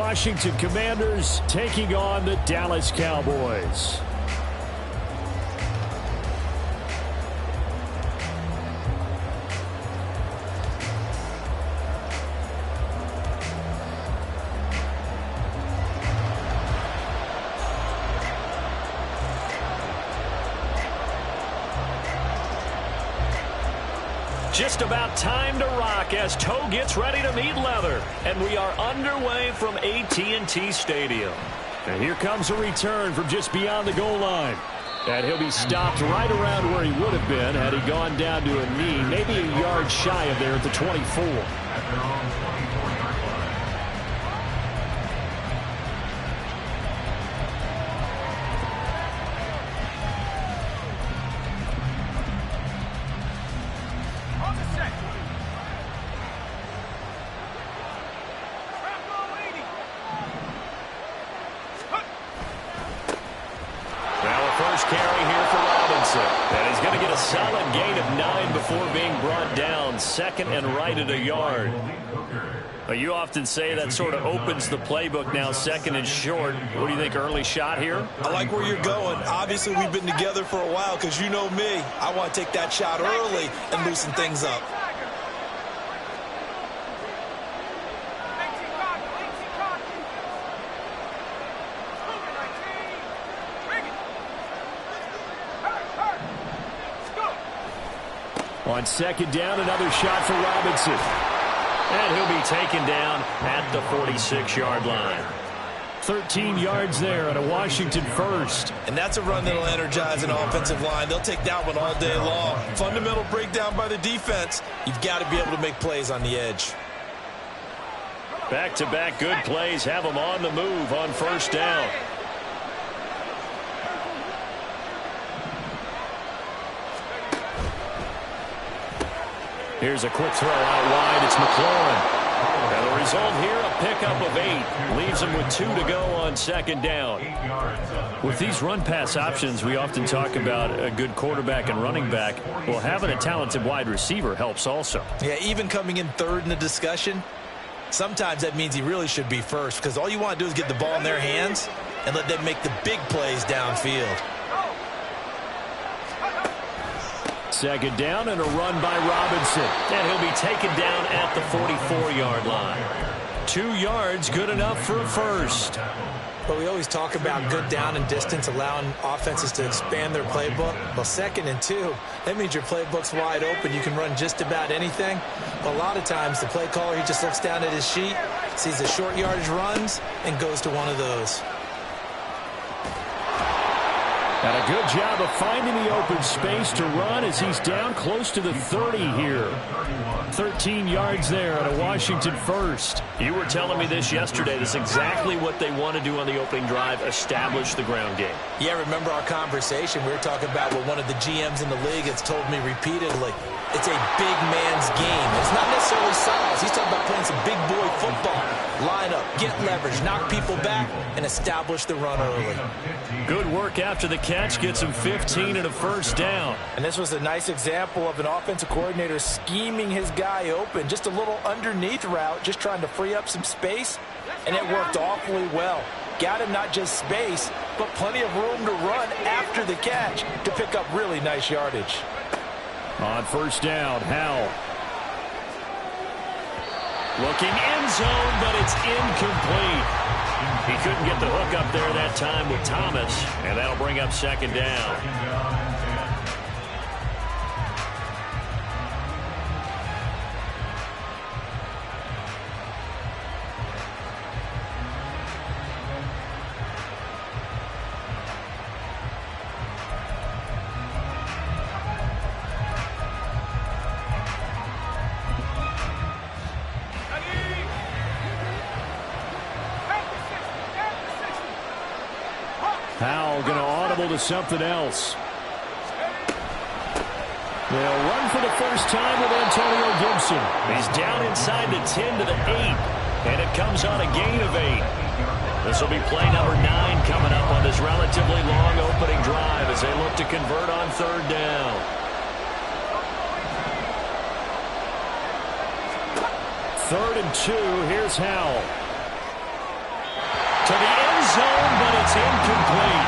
Washington Commanders taking on the Dallas Cowboys. Just about time to rock as toe gets ready to meet leather. And we are underway from AT&T Stadium. And here comes a return from just beyond the goal line. And he'll be stopped right around where he would have been had he gone down to a knee, maybe a yard shy of there at the 24. Second and right at a yard. You often say that sort of opens the playbook now, second and short. What do you think, early shot here? I like where you're going. Obviously, we've been together for a while because you know me. I want to take that shot early and loosen things up. On second down, another shot for Robinson. And he'll be taken down at the 46-yard line. 13 yards there on a Washington first. And that's a run that'll energize an offensive line. They'll take that one all day long. Fundamental breakdown by the defense. You've got to be able to make plays on the edge. Back-to-back good plays have them on the move on first down. Here's a quick throw out wide. It's McLaurin. And the result here, a pickup of 8. Leaves him with 2 to go on second down. With these run-pass options, we often talk about a good quarterback and running back. Well, having a talented wide receiver helps also. Yeah, even coming in third in the discussion, sometimes that means he really should be first because all you want to do is get the ball in their hands and let them make the big plays downfield. Second down and a run by Robinson. And he'll be taken down at the 44-yard line. 2 yards, good enough for a first. But we always talk about good down and distance, allowing offenses to expand their playbook. Well, 2nd and 2, that means your playbook's wide open. You can run just about anything. But a lot of times, the play caller, he just looks down at his sheet, sees the short yardage runs, and goes to one of those. And a good job of finding the open space to run as he's down close to the 30 here. 13 yards there on a Washington first. You were telling me this yesterday. This is exactly what they want to do on the opening drive, establish the ground game. Yeah, remember our conversation. We were talking about what one of the GMs in the league has told me repeatedly. It's a big man's game. It's not necessarily size. He's talking about playing some big boy football. Line up, get leverage, knock people back, and establish the run early. Good work after the catch. Gets him 15 and a first down. And this was a nice example of an offensive coordinator scheming his guy open. Just a little underneath route, just trying to free up some space, and it worked awfully well. Got him not just space, but plenty of room to run after the catch to pick up really nice yardage. On first down, Howell. Looking end zone, but it's incomplete. He couldn't get the hook up there that time with Thomas, and that'll bring up second down. Howell going to audible to something else. They'll run for the first time with Antonio Gibson. He's down inside the 10 to the 8, and it comes on a gain of 8. This will be play number 9 coming up on this relatively long opening drive as they look to convert on third down. Third and 2, here's Howell. To the end zone, but it's incomplete.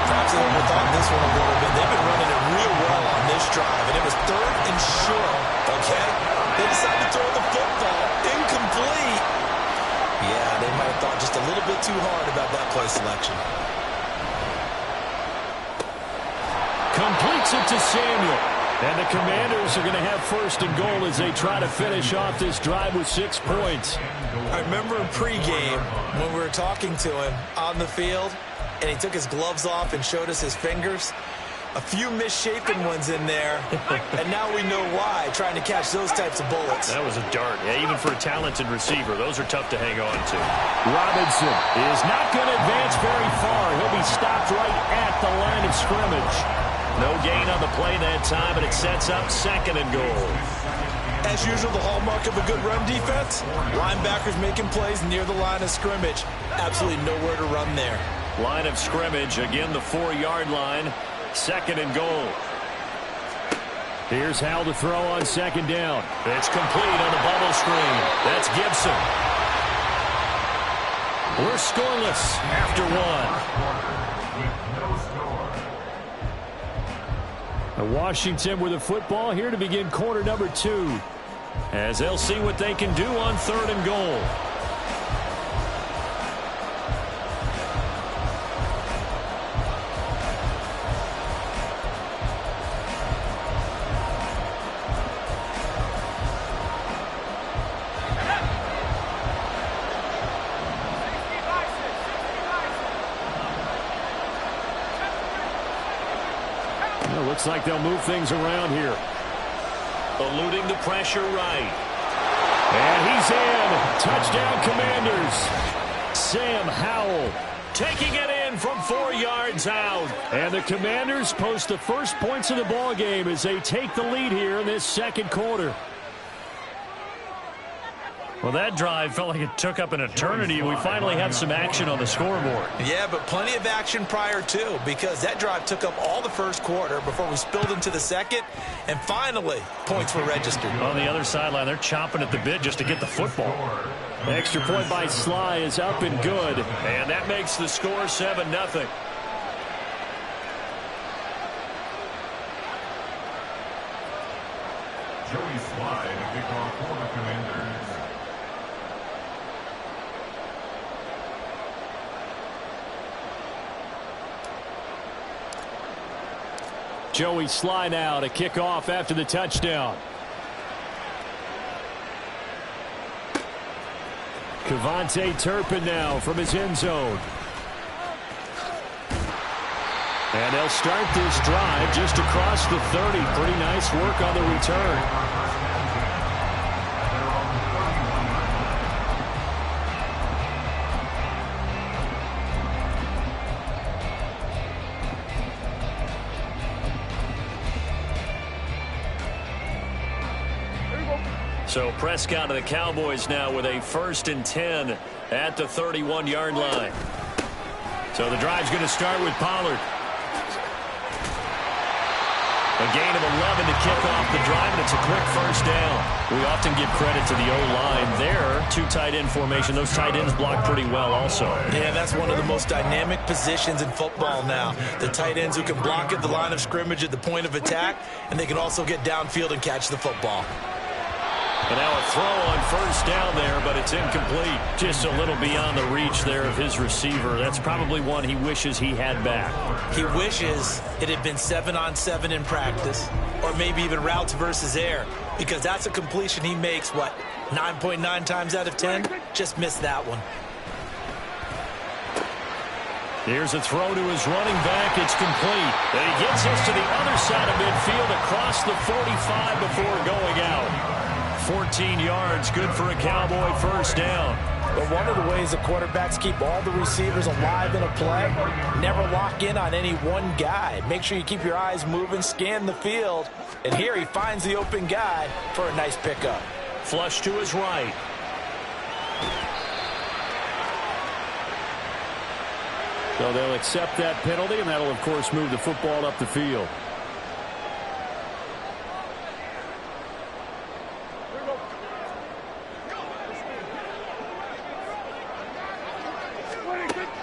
Perhaps they overthought this one a little bit. They've been running it real well on this drive, and it was 3rd and short, okay? They decided to throw the football. Incomplete. Yeah, they might have thought just a little bit too hard about that play selection. Completes it to Samuel. And the Commanders are going to have 1st and goal as they try to finish off this drive with 6 points. I remember in pregame when we were talking to him on the field, and he took his gloves off and showed us his fingers. A few misshapen ones in there, and now we know why, trying to catch those types of bullets. That was a dart. Yeah, even for a talented receiver, those are tough to hang on to. Robinson is not going to advance very far. He'll be stopped right at the line of scrimmage. No gain on the play that time, but it sets up 2nd and goal. As usual, the hallmark of a good run defense, linebackers making plays near the line of scrimmage. Absolutely nowhere to run there. Line of scrimmage, again the 4-yard line, 2nd and goal. Here's Howell to throw on 2nd down. It's complete on the bubble screen. That's Gibson. We're scoreless after 1. Washington with the football here to begin quarter number 2, as they'll see what they can do on 3rd and goal. Looks like they'll move things around here. Eluding the pressure right. And he's in. Touchdown, Commanders. Sam Howell taking it in from 4 yards out. And the Commanders post the first points of the ball game as they take the lead here in this 2nd quarter. Well, that drive felt like it took up an eternity. We finally have some action on the scoreboard. Yeah, but plenty of action prior to, because that drive took up all the 1st quarter before we spilled into the 2nd, and finally, points were registered. On the other sideline, they're chomping at the bit just to get the football. The extra point by Sly is up and good, and that makes the score 7-0. Joey Sly to kick off for the Commanders. Joey Sly now to kick off after the touchdown. Kevontae Turpin now from his end zone. And they'll start this drive just across the 30. Pretty nice work on the return. So Prescott to the Cowboys now with a 1st and 10 at the 31-yard line. So the drive's going to start with Pollard. A gain of 11 to kick off the drive, and it's a quick 1st down. We often give credit to the O-line there. 2 tight end formation. Those tight ends block pretty well also. Yeah, that's one of the most dynamic positions in football now. The tight ends who can block at the line of scrimmage at the point of attack, and they can also get downfield and catch the football. And now a throw on 1st down there, but it's incomplete. Just a little beyond the reach there of his receiver. That's probably one he wishes he had back. He wishes it had been 7-on-7 in practice, or maybe even routes versus air, because that's a completion he makes, what, 9.9 times out of 10? Just missed that one. Here's a throw to his running back. It's complete. And he gets us to the other side of midfield across the 45 before going out. 14 yards, good for a Cowboy 1st down. But one of the ways the quarterbacks keep all the receivers alive in a play, never lock in on any one guy. Make sure you keep your eyes moving, scan the field. And here he finds the open guy for a nice pickup. Flush to his right. So they'll accept that penalty, and that'll, of course, move the football up the field.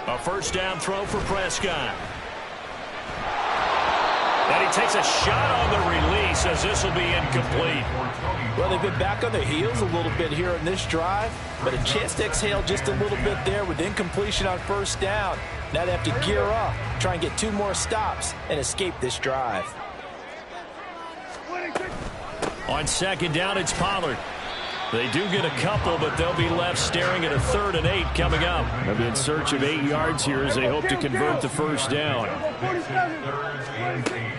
A first down throw for Prescott. And he takes a shot on the release as this will be incomplete. Well, they've been back on their heels a little bit here in this drive, but a chance to exhale just a little bit there with incompletion on first down. Now they have to gear up, try and get 2 more stops, and escape this drive. On second down, it's Pollard. They do get a couple, but they'll be left staring at a 3rd and 8 coming up. They'll be in search of 8 yards here as they hope to convert the first down.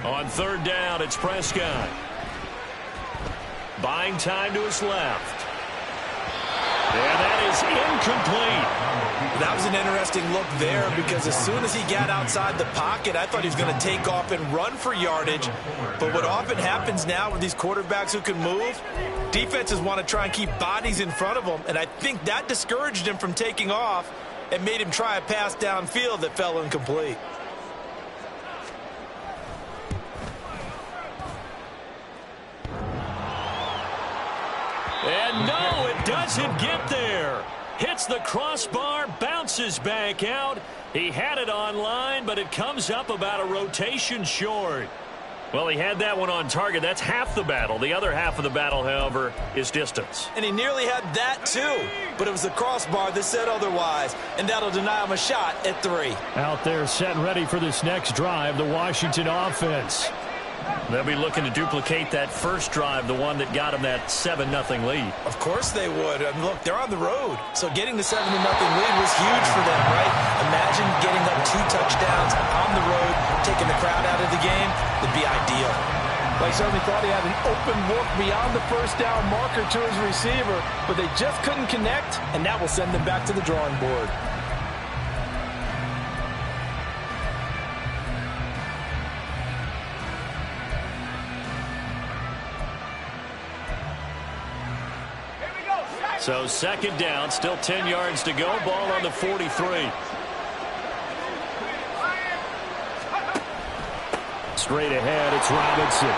On 3rd down, it's Prescott. Buying time to his left. And that is incomplete. That was an interesting look there because as soon as he got outside the pocket, I thought he was going to take off and run for yardage. But what often happens now with these quarterbacks who can move, defenses want to try and keep bodies in front of them, and I think that discouraged him from taking off and made him try a pass downfield that fell incomplete. And no, it doesn't get there. Hits the crossbar, bounces back out. He had it on line, but it comes up about a rotation short. Well, he had that one on target. That's half the battle. The other half of the battle, however, is distance. And he nearly had that too, but it was the crossbar that said otherwise, and that'll deny him a shot at 3. Out there set and ready for this next drive, the Washington offense. They'll be looking to duplicate that first drive, the one that got them that 7-0 lead. Of course they would. I mean, look, they're on the road, so getting the 7-0 lead was huge for them, right? Imagine getting up 2 touchdowns on the road, taking the crowd out of the game. Would be ideal. Well, he certainly thought he had an open look beyond the first down marker to his receiver, but they just couldn't connect, and that will send them back to the drawing board. So second down, still 10 yards to go. Ball on the 43. Straight ahead, it's Robinson.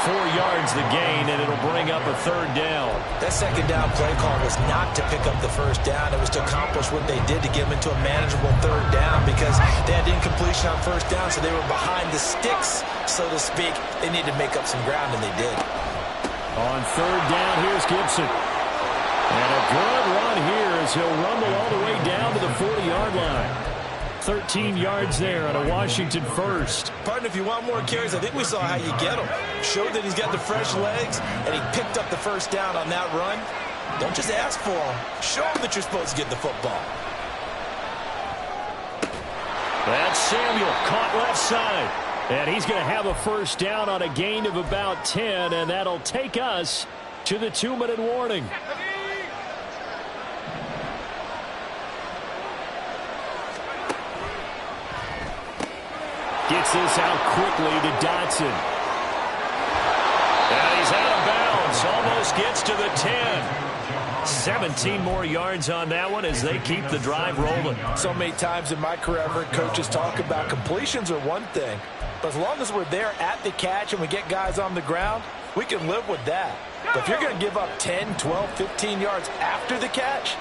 4 yards the gain, and it'll bring up a 3rd down. That second down play call was not to pick up the first down. It was to accomplish what they did to get them into a manageable 3rd down because they had incompletion on first down, so they were behind the sticks, so to speak. They needed to make up some ground, and they did. On 3rd down, here's Gibson. And a good run here as he'll rumble all the way down to the 40-yard line. 13 yards there on a Washington first. Partner, if you want more carries, I think we saw how you get him. Showed that he's got the fresh legs, and he picked up the first down on that run. Don't just ask for him. Show him that you're supposed to get the football. That's Samuel, caught left side. And he's going to have a first down on a gain of about 10, and that'll take us to the 2-minute warning. Gets this out quickly to Dotson. And he's out of bounds. Almost gets to the 10. 17 more yards on that one as they keep the drive rolling. So many times in my career, I've heard coaches talk about completions are one thing. But as long as we're there at the catch and we get guys on the ground, we can live with that. But if you're going to give up 10, 12, 15 yards after the catch,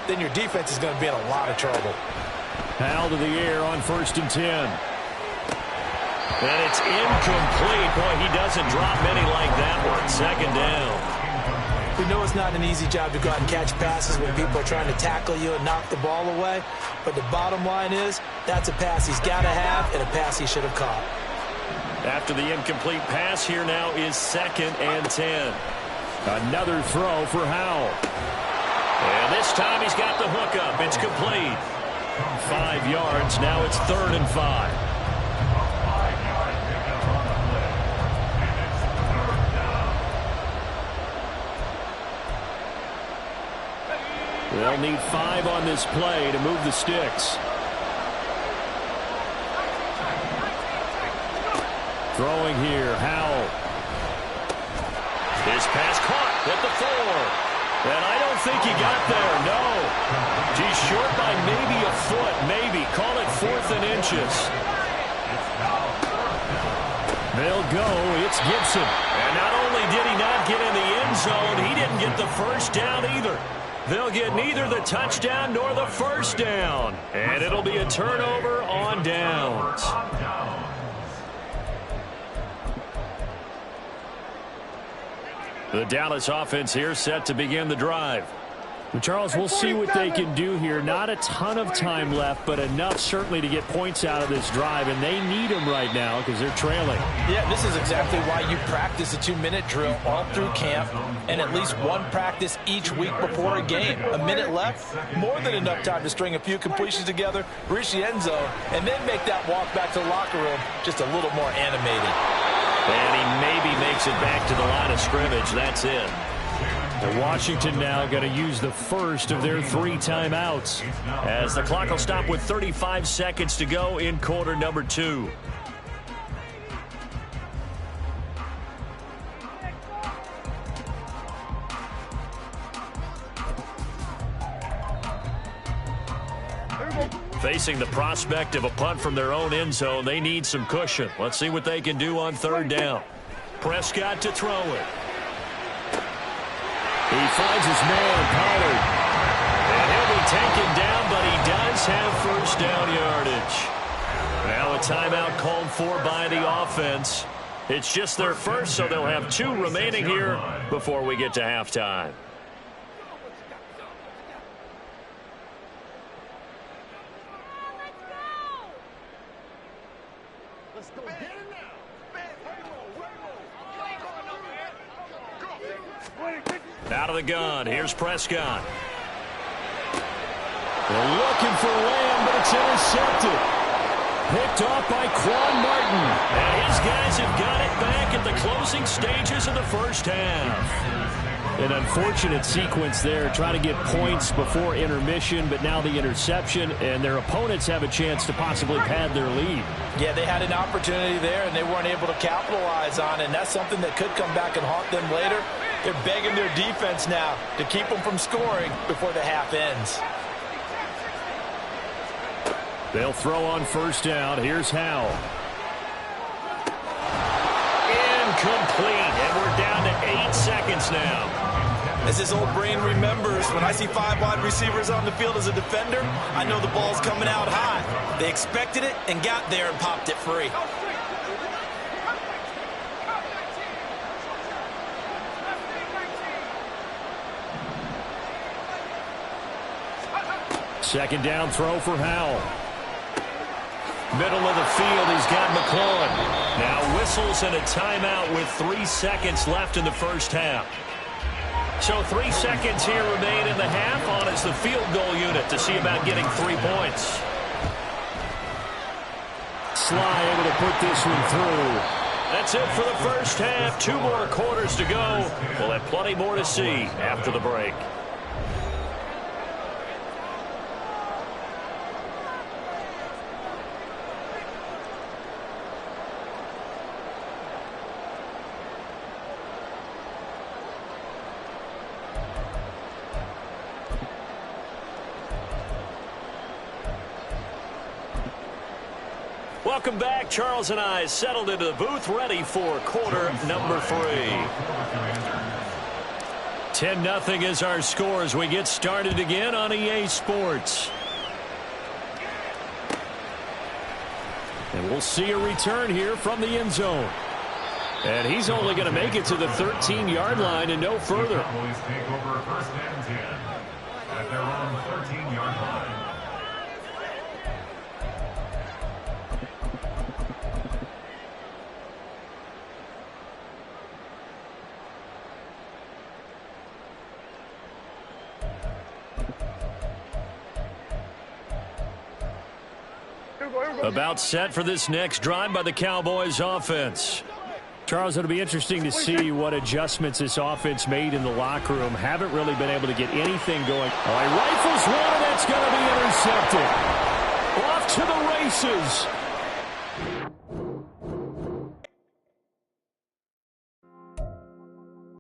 then your defense is going to be in a lot of trouble. Powell to the air on 1st and 10. And it's incomplete. Boy, he doesn't drop many like that one. 2nd down. We know it's not an easy job to go out and catch passes when people are trying to tackle you and knock the ball away. But the bottom line is, that's a pass he's got to have and a pass he should have caught. After the incomplete pass, here now is 2nd and 10. Another throw for Howell. And this time he's got the hookup. It's complete. 5 yards. Now it's 3rd and 5. They'll need 5 on this play to move the sticks. Throwing here, Howell. His pass caught at the 4. And I don't think he got there, no. He's short by maybe a foot, maybe. Call it 4th and inches. They'll go, it's Gibson. And not only did he not get in the end zone, he didn't get the first down either. They'll get neither the touchdown nor the first down. And it'll be a turnover on downs. The Dallas offense here set to begin the drive. Well, Charles, we'll see what they can do here. Not a ton of time left, but enough certainly to get points out of this drive, and they need them right now because they're trailing. Yeah, this is exactly why you practice a 2-minute drill all through camp and at least one practice each week before a game. A minute left, more than enough time to string a few completions together, reach the end zone, and then make that walk back to the locker room just a little more animated. And he maybe makes it back to the line of scrimmage. That's it. And Washington now going to use the first of their 3 timeouts. As the clock will stop with 35 seconds to go in quarter number 2. Facing the prospect of a punt from their own end zone, they need some cushion. Let's see what they can do on 3rd down. Prescott to throw it. He finds his man, Pollard. And he'll be taken down, but he does have first down yardage. Now a timeout called for by the offense. It's just their first, so they'll have 2 remaining here before we get to halftime. Out of the gun, here's Prescott. They're looking for Lamb, but it's intercepted. Picked off by Quan Martin. And his guys have got it back at the closing stages of the first half. An unfortunate sequence there, trying to get points before intermission, but now the interception, and their opponents have a chance to possibly pad their lead. Yeah, they had an opportunity there, and they weren't able to capitalize on it, and that's something that could come back and haunt them later. They're begging their defense now to keep them from scoring before the half ends. They'll throw on first down. Here's Howell. Incomplete, and we're down to 8 seconds now. As his old brain remembers, when I see 5 wide receivers on the field as a defender, I know the ball's coming out high. They expected it and got there and popped it free. Second down throw for Howell. Middle of the field, he's got McClellan. Now whistles and a timeout with 3 seconds left in the first half. So 3 seconds here remain in the half on as the field goal unit to see about getting 3 points. Sly able to put this one through. That's it for the first half. 2 more quarters to go. We'll have plenty more to see after the break. Welcome back. Charles and I settled into the booth, ready for quarter number 3. 10-0 is our score as we get started again on EA Sports. And we'll see a return here from the end zone. And he's only going to make it to the 13-yard line and no further. Cowboys take over 1st and 10 at their own 13-yard line. About set for this next drive by the Cowboys offense. Charles, it'll be interesting to see what adjustments this offense made in the locker room. Haven't really been able to get anything going. Oh, he rifles one, and that's going to be intercepted. Off to the races.